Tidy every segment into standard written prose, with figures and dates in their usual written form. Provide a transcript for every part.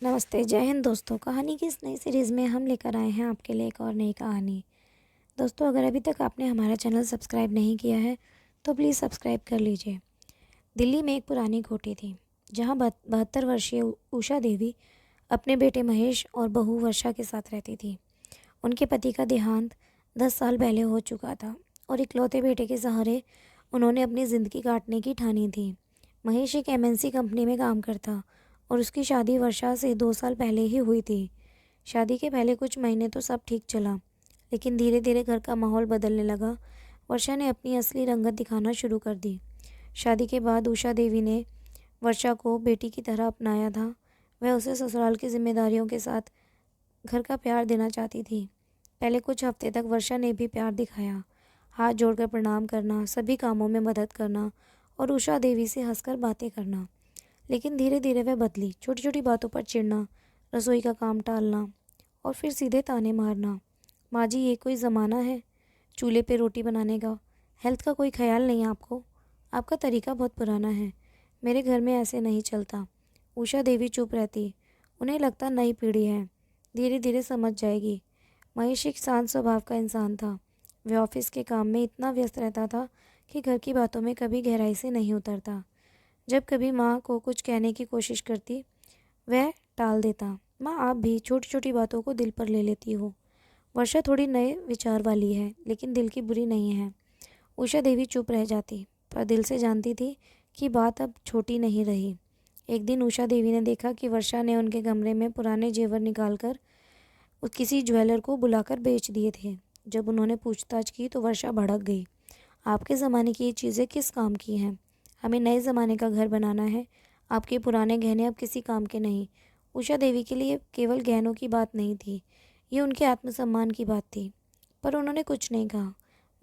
नमस्ते, जय हिंद दोस्तों। कहानी की इस नई सीरीज़ में हम लेकर आए हैं आपके लिए एक और नई कहानी। दोस्तों, अगर अभी तक आपने हमारा चैनल सब्सक्राइब नहीं किया है तो प्लीज़ सब्सक्राइब कर लीजिए। दिल्ली में एक पुरानी कोठी थी जहां 72 वर्षीय उषा देवी अपने बेटे महेश और बहू वर्षा के साथ रहती थी। उनके पति का देहांत 10 साल पहले हो चुका था और इकलौते बेटे के सहारे उन्होंने अपनी ज़िंदगी काटने की ठानी थी। महेश एक एमएनसी कंपनी में काम करता और उसकी शादी वर्षा से 2 साल पहले ही हुई थी। शादी के पहले कुछ महीने तो सब ठीक चला, लेकिन धीरे धीरे घर का माहौल बदलने लगा। वर्षा ने अपनी असली रंगत दिखाना शुरू कर दी। शादी के बाद उषा देवी ने वर्षा को बेटी की तरह अपनाया था। वह उसे ससुराल की जिम्मेदारियों के साथ घर का प्यार देना चाहती थी। पहले कुछ हफ्ते तक वर्षा ने भी प्यार दिखाया, हाथ जोड़कर प्रणाम करना, सभी कामों में मदद करना और उषा देवी से हंसकर बातें करना। लेकिन धीरे धीरे वह बदली। छोटी छोटी बातों पर चिढ़ना, रसोई का काम टालना और फिर सीधे ताने मारना। माँ जी, ये कोई ज़माना है चूल्हे पे रोटी बनाने का? हेल्थ का कोई ख्याल नहीं आपको? आपका तरीका बहुत पुराना है। मेरे घर में ऐसे नहीं चलता। उषा देवी चुप रहती। उन्हें लगता नई पीढ़ी है, धीरे धीरे समझ जाएगी। महेश एक शांत स्वभाव का इंसान था। वह ऑफिस के काम में इतना व्यस्त रहता था कि घर की बातों में कभी गहराई से नहीं उतरता। जब कभी माँ को कुछ कहने की कोशिश करती, वह टाल देता। माँ, आप भी छोटी छोटी बातों को दिल पर ले लेती हो। वर्षा थोड़ी नए विचार वाली है, लेकिन दिल की बुरी नहीं है। उषा देवी चुप रह जाती, पर दिल से जानती थी कि बात अब छोटी नहीं रही। एक दिन उषा देवी ने देखा कि वर्षा ने उनके कमरे में पुराने जेवर निकालकर किसी ज्वेलर को बुलाकर बेच दिए थे। जब उन्होंने पूछताछ की तो वर्षा भड़क गई। आपके ज़माने की ये चीज़ें किस काम की हैं? हमें नए ज़माने का घर बनाना है। आपके पुराने गहने अब किसी काम के नहीं। उषा देवी के लिए केवल गहनों की बात नहीं थी, ये उनके आत्मसम्मान की बात थी। पर उन्होंने कुछ नहीं कहा,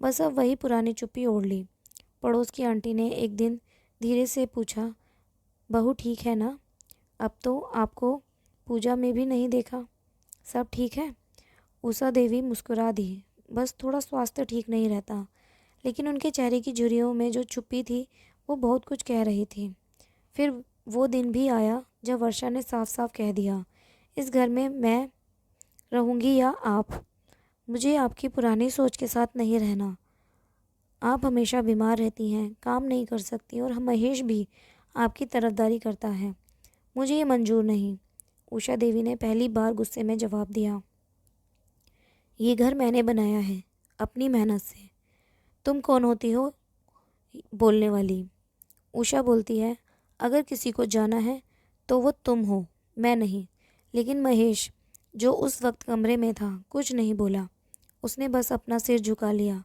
बस अब वही पुरानी चुप्पी ओढ़ ली। पड़ोस की आंटी ने एक दिन धीरे से पूछा, बहू ठीक है ना? अब तो आपको पूजा में भी नहीं देखा। सब ठीक है? उषा देवी मुस्कुरा दी। बस थोड़ा स्वास्थ्य ठीक नहीं रहता। लेकिन उनके चेहरे की झुर्रियों में जो छुपी थी वो बहुत कुछ कह रही थी। फिर वो दिन भी आया जब वर्षा ने साफ साफ कह दिया, इस घर में मैं रहूंगी या आप। मुझे आपकी पुरानी सोच के साथ नहीं रहना। आप हमेशा बीमार रहती हैं, काम नहीं कर सकती और हम महेश भी आपकी तरफदारी करता है। मुझे ये मंजूर नहीं। उषा देवी ने पहली बार गुस्से में जवाब दिया, ये घर मैंने बनाया है अपनी मेहनत से। तुम कौन होती हो बोलने वाली? उषा बोलती है, अगर किसी को जाना है तो वो तुम हो, मैं नहीं। लेकिन महेश, जो उस वक्त कमरे में था, कुछ नहीं बोला। उसने बस अपना सिर झुका लिया।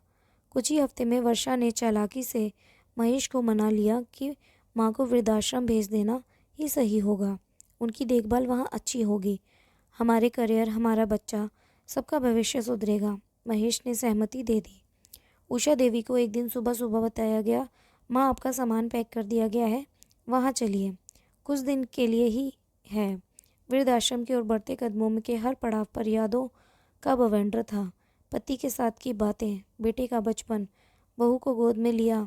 कुछ ही हफ्ते में वर्षा ने चालाकी से महेश को मना लिया कि माँ को वृद्धाश्रम भेज देना ही सही होगा। उनकी देखभाल वहाँ अच्छी होगी। हमारे करियर, हमारा बच्चा, सबका भविष्य सुधरेगा। महेश ने सहमति दे दी। उषा देवी को एक दिन सुबह सुबह बताया गया, माँ आपका सामान पैक कर दिया गया है, वहाँ चलिए, कुछ दिन के लिए ही है। वृद्धाश्रम की ओर बढ़ते कदमों में के हर पड़ाव पर यादों का बवंडर था। पति के साथ की बातें, बेटे का बचपन, बहू को गोद में लिया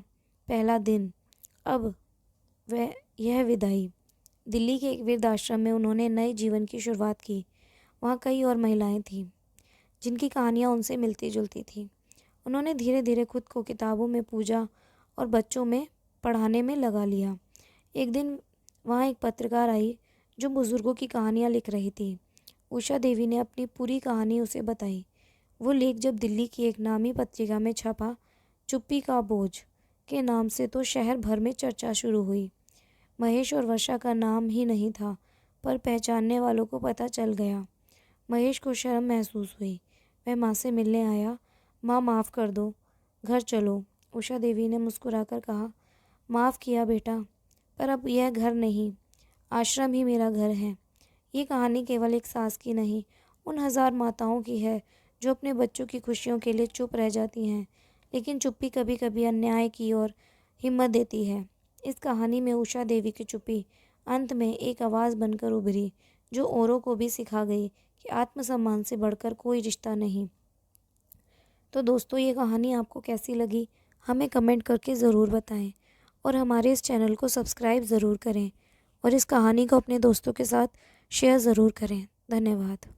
पहला दिन, अब वह यह विदाई। दिल्ली के एक वृद्धाश्रम में उन्होंने नए जीवन की शुरुआत की। वहाँ कई और महिलाएं थीं जिनकी कहानियाँ उनसे मिलती जुलती थीं। उन्होंने धीरे धीरे खुद को किताबों में, पूजा और बच्चों में पढ़ाने में लगा लिया। एक दिन वहाँ एक पत्रकार आई जो बुज़ुर्गों की कहानियाँ लिख रही थी। उषा देवी ने अपनी पूरी कहानी उसे बताई। वो लेख जब दिल्ली की एक नामी पत्रिका में छपा, चुप्पी का बोझ के नाम से, तो शहर भर में चर्चा शुरू हुई। महेश और वर्षा का नाम ही नहीं था, पर पहचानने वालों को पता चल गया। महेश को शर्म महसूस हुई। वह माँ से मिलने आया। माँ, माफ़ कर दो, घर चलो। उषा देवी ने मुस्कुराकर कहा, माफ़ किया बेटा, पर अब यह घर नहीं, आश्रम ही मेरा घर है। ये कहानी केवल एक सास की नहीं, उन हजार माताओं की है जो अपने बच्चों की खुशियों के लिए चुप रह जाती हैं। लेकिन चुप्पी कभी कभी अन्याय की ओर हिम्मत देती है। इस कहानी में उषा देवी की चुप्पी अंत में एक आवाज़ बनकर उभरी, जो औरों को भी सिखा गई कि आत्मसम्मान से बढ़कर कोई रिश्ता नहीं। तो दोस्तों, ये कहानी आपको कैसी लगी हमें कमेंट करके ज़रूर बताएं और हमारे इस चैनल को सब्सक्राइब ज़रूर करें। और इस कहानी को अपने दोस्तों के साथ शेयर ज़रूर करें। धन्यवाद।